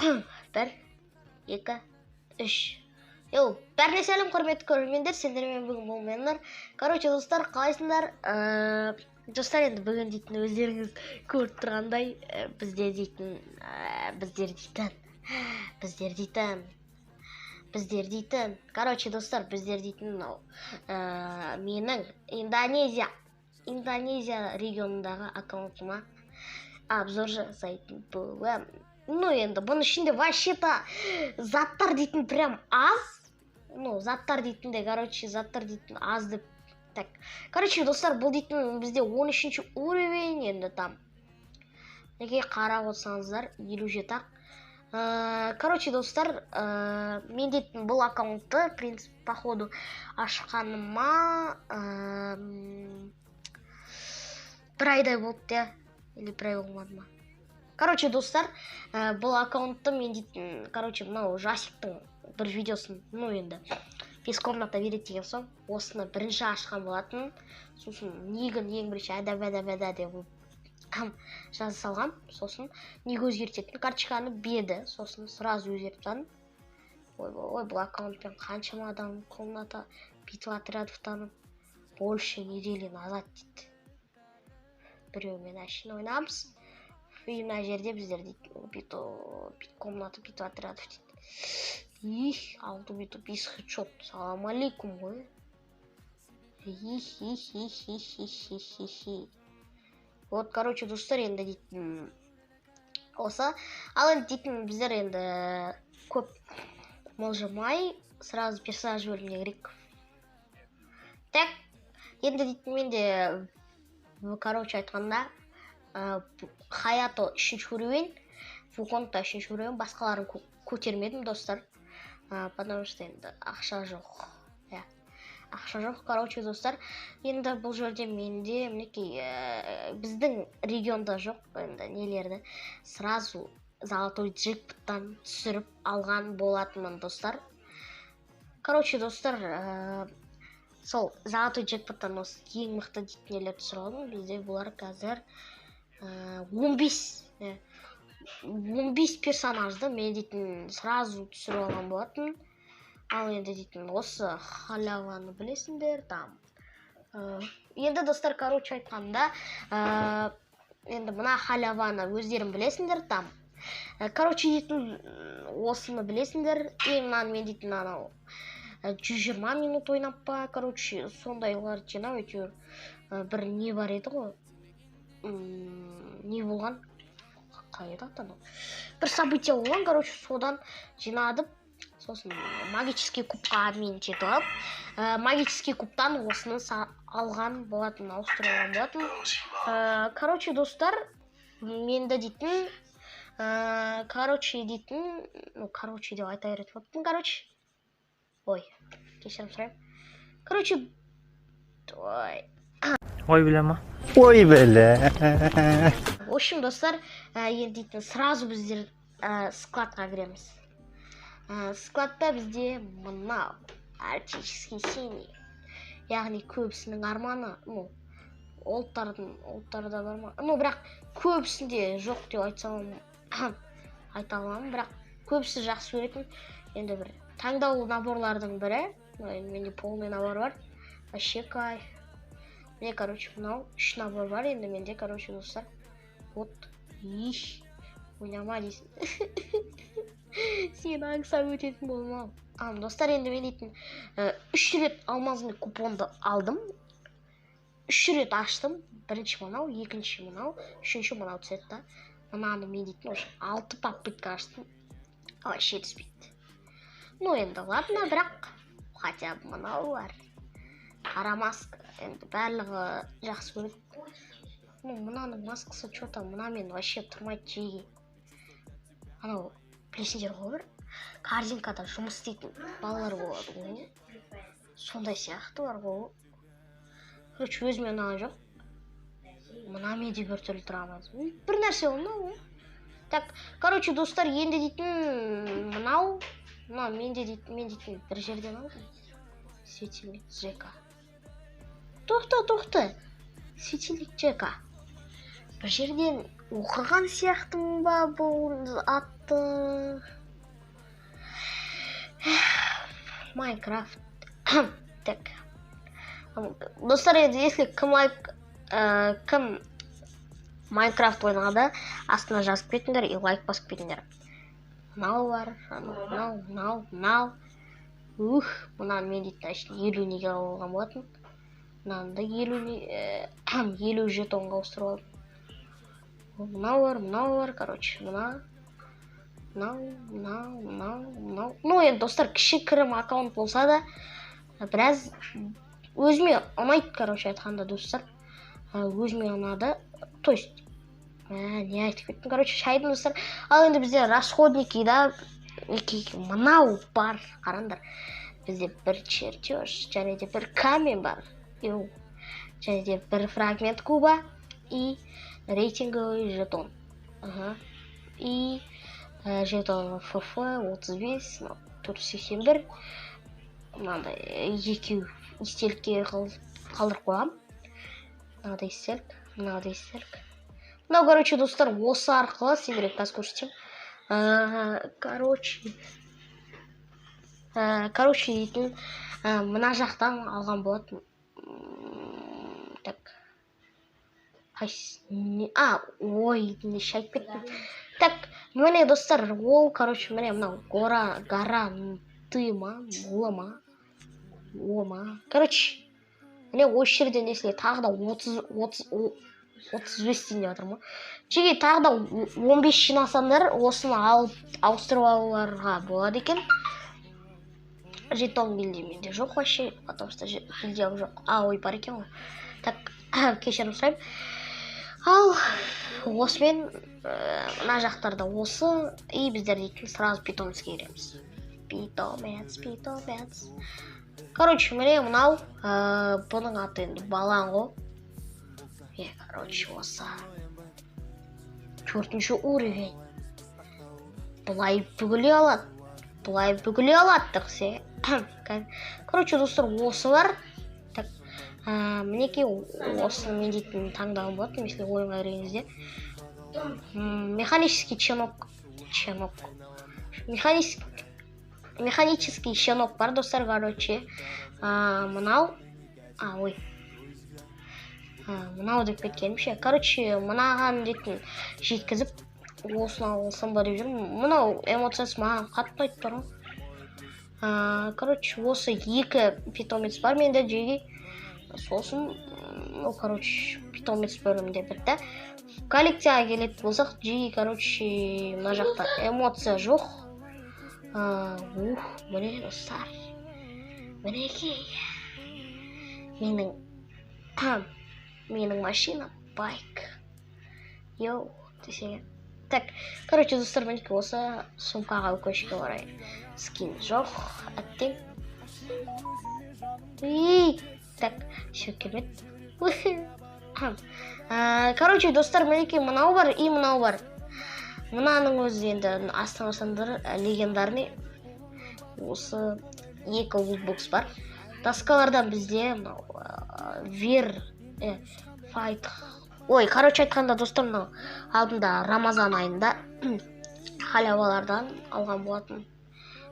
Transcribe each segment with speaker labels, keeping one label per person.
Speaker 1: 1, 2, 3. Йоу, бәріне сәлем құрметті көрермендер, сендермен бүгін болмайындар. Короче, достар, қалайсыңдар? Достар, енді бүгін дейтін өздеріңіз көріп тұрғандай, біздер дейтін. Короче, достар, біздер дейтін менің Индонезия регионындағы аккаунтыма обзор жасайтын боламын. Ну, енді бұның ішінде вообще-то заттар дейтін прям аз. Ну, заттар дейтін аз деп. Так, короче, достар, бұл дейтін бізде 13-ші уровень, енді там. Неге қарап отырсаңыздар, 57-ақ. Короче, достар, мен дейтін бұл аккаунтты, принцип, походу, ашқаныма бір айдай болды, или бір ай болмады ма. Короче, достар, бұл аккаунтты мен дейтін, короче, мынау Жасиктің бір видеосын, ну енді, бес комната береді деген соң, осыны бірінші ашқан болатын. Сосын негін ең бірінші әдә деп жаза салғам. Сосын неге өзгертетін карточканы беді. Сосын сразу өзгертіп тадым. Ой, бұл аккаунтпен қаншама адам комната битва отрядовтанып, больше недели назад дейді. Біреумен әшін ойнамыз. Мына жерде біздер дейді, комната битва отрядов дейді. Алды бүйтіп 5 хедшот. Салам алейкум ғой. Вот, короче, достар, енді дейтін осы. Ал енді дейтін біздер енді көп мылжымай, сразу персонаж бөліміне кірейік. Так, енді дейтін менде, короче, айтқанда, Хаято 3-ші уровень, Фуконта 3-ші уровень, басқаларын көтермедім, достар. Потому что енді ақша жоқ. Ақша жоқ, короче, достар. Енді бұл жерде менде, мінекей, біздің регионда жоқ, енді нелерді сразу золотой джекпоттан түсіріп алған болатынмын, достар. Короче, достар, сол золотой джекпоттан осы ең мықты дейтін нелер түсіріп алдым. Бізде бұлар қазір 15 персонажды мен дейтін сразу түсіріп алған болатын. Ал енді дейтін осы халяваны білесіңдер, там. Енді, достар, короче, айтқанда, енді мына халяваны өздерін білесіңдер, там. Короче, дейтін осыны білесіңдер. Мен дейтін анау 120 минут ойнап па, короче, сондайлар жинап, әйтеуір бір не бар еді ғой. Не болған? Қайда аттанау? Бір события болған, короче, содан жинадып. Сосын магический кубқа мен жетіп алып, магический кубтан осыны алған болатын, ауыстырылған болатын. Короче, достар, менді дейтін, короче деп айта беретін болатын, короче. Ой, кешірім сұрайым. Короче,
Speaker 2: Ой, біле ма?
Speaker 3: Ой, біле.
Speaker 1: В общем, достар, енді дейтін, сразу біздер складқа кіреміз. Складта бізде мынау артический синий, яғни көбісінің арманы, олттарда бар ма? Бірақ көбісінде жоқ деп айта аламын, бірақ көбісі жақсы көретін. Енді бір таңдаулы наборлардың бірі, менде полный набор бар, вообще кайф. Менде, короче, мынау 3 набор бар, енді менде, короче, достар, вот, ойнама дейсің. Сен аңсап өтетін болмау. Достар, енді мен дейтін 3 рет алмазный купонды алдым. 3 рет аштым. Бірінші мынау, екінші мынау, үшінші мынау түседі да. Мынаны мен дейтін 6 попытка аштым. Вообще түспейді. Ну, енді ладно, бірақ хотя бы мынау бар. Қара маска. Енді барлығы жақсы көреді. Мынаның маскасы что-то мынамен вообще тұрмайды жеге. Анау білесіңдер ғой бір корзинкада жұмыс істейтін балалар болады ғой. Сондай сияқты бар ғой. Короче, өзіме ұнаған жоқ. Мынамен де бір түрлі тұра алмадым. Бір нәрсе ұнау. Так, короче, достар, енді дейтін мынау, мен дейтін бір жерден алдым. Светильник Джека. Тоқта. Светильник Джека. Бір жерден оқыған сияқтымын ба бұл атты? Майнкрафт. Так. Достар, если кім Майнкрафт ойнағанда астына жазып кетіңдер и лайк басып кетіңдер. Мынау бар, мынау. Мынаны мен дейтін 50 неге алған болатын. Мынаны да 50 жетонға ауыстырып алдым. Мынау бар, короче, мынау. Ну, енді достар, кішігірім аккаунт болса да, біраз өзіме ұнайды, короче, айтқанда достар. Өзіме ұнады. То есть, не айтып кеттім, короче, шайдың достар. Ал енді бізде расходники да, мынау бар, қараңдар. Бізде бір чертеж, және де бір камень бар. Және де бір фрагмент куба и рейтинговый жетон. И жетон ФФ 35, 481. Мынандай екеу естелікке қалдырып қойғам. Мынандай естелік. Мынау, короче, достар, осы арқылы сендерге қазір көрсетемін. Короче, дейтін мына жақтан алған болатын. Так. Ой, не шайып кеттім. Так, міне достар, ол, короче, міне мынау ома. Короче, міне осы жерден есіле тағы да 35 теңге жатыр ма? Чеге тағы да 15 жинасаңдар, осыны алып ауыстырып алуларға болады екен. Жетон билде менде жоқ вообще, потому что билде жоқ. Ой, бар екен ғой. Так, кешірім сұрайым. Ал осымен мына жақтарда осы, и біздер дейтін сразу питомецке кіреміз. Питомец. Короче, міне мынау, бұның аты енді балан ғой. Короче, осы 4-ші уровень. Бұлай бүгіле алады дықсе. Короче, достар, осы бар. Так, мінеке осыны мен дейтін таңдағым болатын, если ойынға кіргенізде. Механический щенок бар, достар, короче. Мынау, мынау деп кеткенімше. Короче, мынаған дейтін жеткізіп, осыны алсам ба деп жүрмін. Мынау эмоциясы маған қатты айтып тұр. Короче, осы екі питомец бар менде жеге. Сосын, короче, питомец бөлімде бітті. Коллекцияға келетін болсақ, жеге, короче, мына жақта эмоция жоқ. Міне достар. Мінекей. Менің машина, байк. Десеге. Так, короче, достар, мінеке осы сумкаға өкөшке орай. Скин жоқ, әттен. Так, все келмеді. Короче, достар, мінеке мынау бар и мынау бар. Мынаның өзі енді астанасандар легендарный. Осы екі лутбокс бар. Таскалардан бізде файт. Ой, короче айтқанда достар, мынау алдында Рамазан айында халявалардан алған болатын.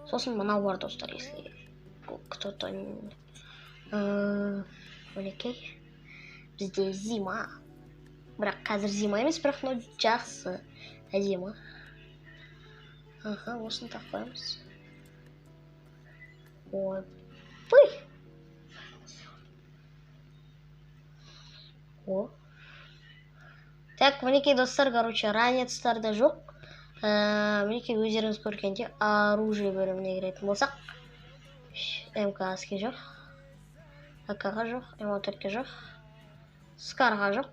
Speaker 1: Сосын мынау бар достар, если кто-то мінекей. Бізде зима. Бірақ қазір зима емес, бірақ но жақсы әдемі. Осыны тақ қоямыз. Ой, Так, мінекей достар, короче, ранецтарда жоқ. Мінекей өздеріңіз көргенде оружие бөліміне кіретін болсақ. МК-ге жоқ. АК-ға жоқ, М4-ге жоқ. Скарға жоқ.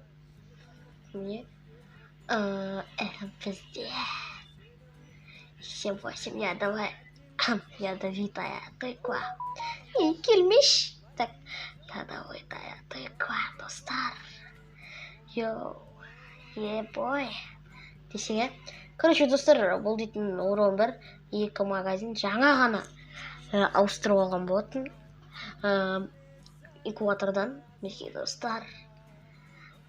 Speaker 1: Міне. Бізде. 7-8 ядовитая тыква. И келмеш. Так, ядовитая тыква, достар. Ебой. Десеге. Короче, достар, бұл дейтін урон бар. 2 магазин жаңа ғана ауыстырып алған болатын. Экватордан. Мекей достар.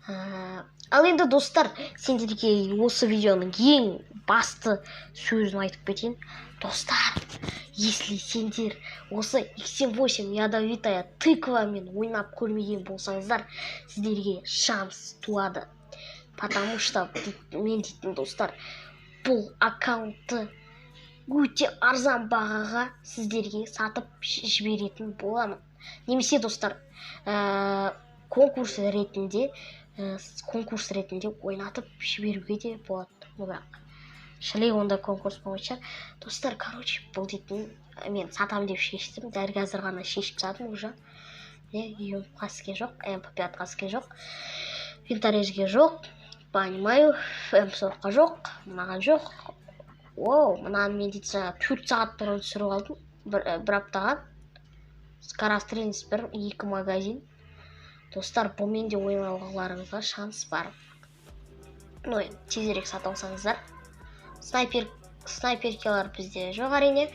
Speaker 1: Ал енді достар, сендерге осы видеоның ең басты сөзін айтып кетейін. Достар, если сендер осы X78 ядовитая тыквамен ойнап көрмеген болсаңыздар, сіздерге шанс туады. Потому что мен дейтін достар, бұл аккаунтты өте арзан бағаға сіздерге сатып жіберетін боламын. Немесе достар, конкурс ретінде ойнатып жіберуге де болады. Бірақ шілей онда конкурс болмайды. Достар, короче, бұл дейтін мен сатам деп шештім. Дәл қазір ғана шешіп тастадым уже. МП-ге жоқ, МП5-ге жоқ, винторезге жоқ, понимаю, МП40-ға жоқ, мынаған жоқ. Мынаны мен дейтін 4 сағат бұрын түсіріп алдым, бір аптаға. Скорострельность 1-2 магазин. Достар, бұл менде ойналғыларыңызға шанс бар. Тезірек сатып алсаңыздар. Снайперкелер бізде жоқ әрине.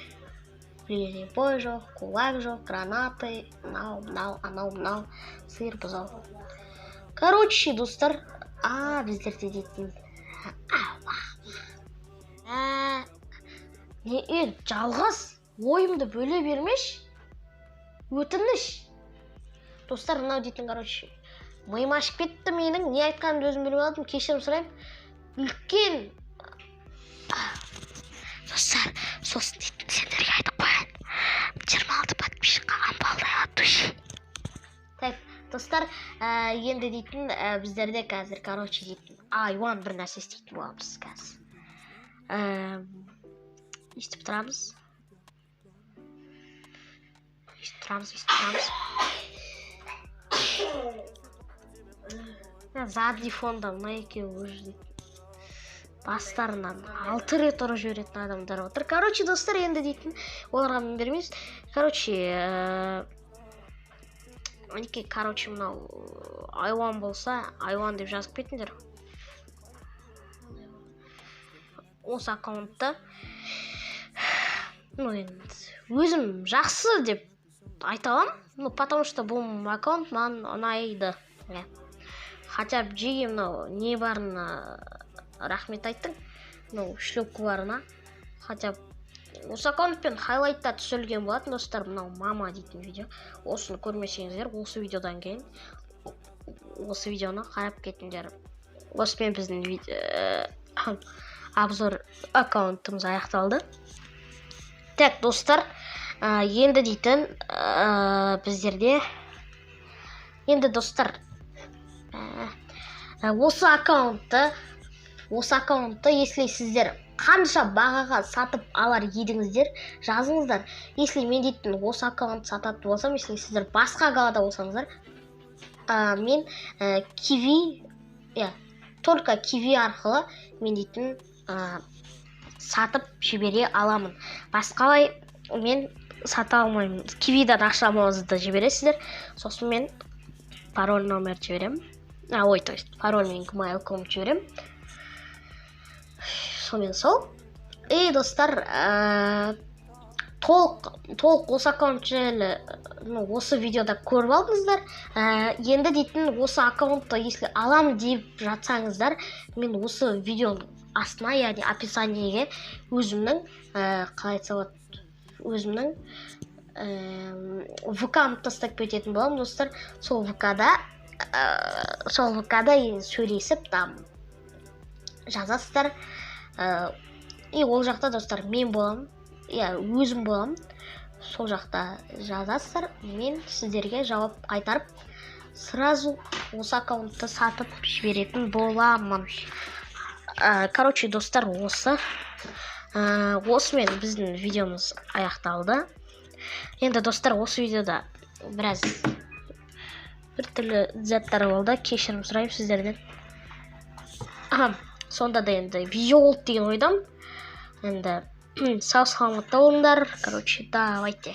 Speaker 1: Ближний бой жоқ, кулак жоқ, гранаты, анау, сиыр бұзау. Короче, достар, біздерде дейтін. Жалғыз ойымды бөле бермеш. Өтініш. Достар, мынау дейтін, короче, миым ашып кетті менің, не айтқанымды өзім білмей алдым, кешірім сұраймын. Үлкен. Достар, сосын дейтін сендерге айтып қояйын. 26 подписчик қалған балдай от души. Так, достар, енді дейтін біздерде қазір, короче, дейтін айуан бір нәрсе істейтін боламыз қазір. Естіп тұрамыз. Задний фонда майке уже бастарынан 6 рет ұрып жіберетін адамдар отыр. Короче, достар, енді дейтін оларға мен бермейміз. Короче, мынау айуан болса, айуан деп жазып кетіңдер. Осы аккаунтта өзім жақсы деп айта аламын, потому что бұл аккаунт маған ұнайды. Хотя бы жеге не барына рахмет айттың, шлепкі барына. Хотя осы аккаунтпен хайлайтта түсірілген болатын, достар, мынау мама дейтін видео. Осыны көрмесеңіздер, осы видеодан кейін осы видеоны қарап кетіңдер. Осымен біздің обзор аккаунтымыз аяқталды. Так, достар, енді дейтін біздерде енді достар осы аккаунтты если сіздер қанша бағаға сатып алар едіңіздер, жазыңыздар. Если мен дейтін осы аккаунтты сататын болсам, если сіздер басқа қалада болсаңыздар, мен Kiwi, только Kiwi арқылы мен дейтін сатып жібере аламын. Басқалай мен сата алмаймын. Kiwi'дан ақшамызды жібересіздер. Сосын мен пароль номер жіберем. То есть пароль мен gmail.com жіберем. Сонымен сол. И достар, толық осы аккаунт жайлы осы видеода көріп алдыңыздар. Енді дейтін осы аккаунтты если алам деп жатсаңыздар, мен осы видеоның астына, яғни описаниеге өзімнің өзімнің ВК-ны тастап кететін боламын, достар. Сол ВК-да сөйлесіп там жазасыздар. И ол жақта, достар, мен боламын, өзім боламын. Сол жақта жазасыздар, мен сіздерге жауап қайтарып, сразу осы аккаунтты сатып жіберетін боламын. Короче, достар, осымен біздің видеомыз аяқталды. Енді, достар, осы видеода біраз бір түрлі заттар болды, кешірім сұраймын сіздерден. Сонда да енді видео болды деген ойдам. Енді сау саламатта болыңдар. Короче, давайте.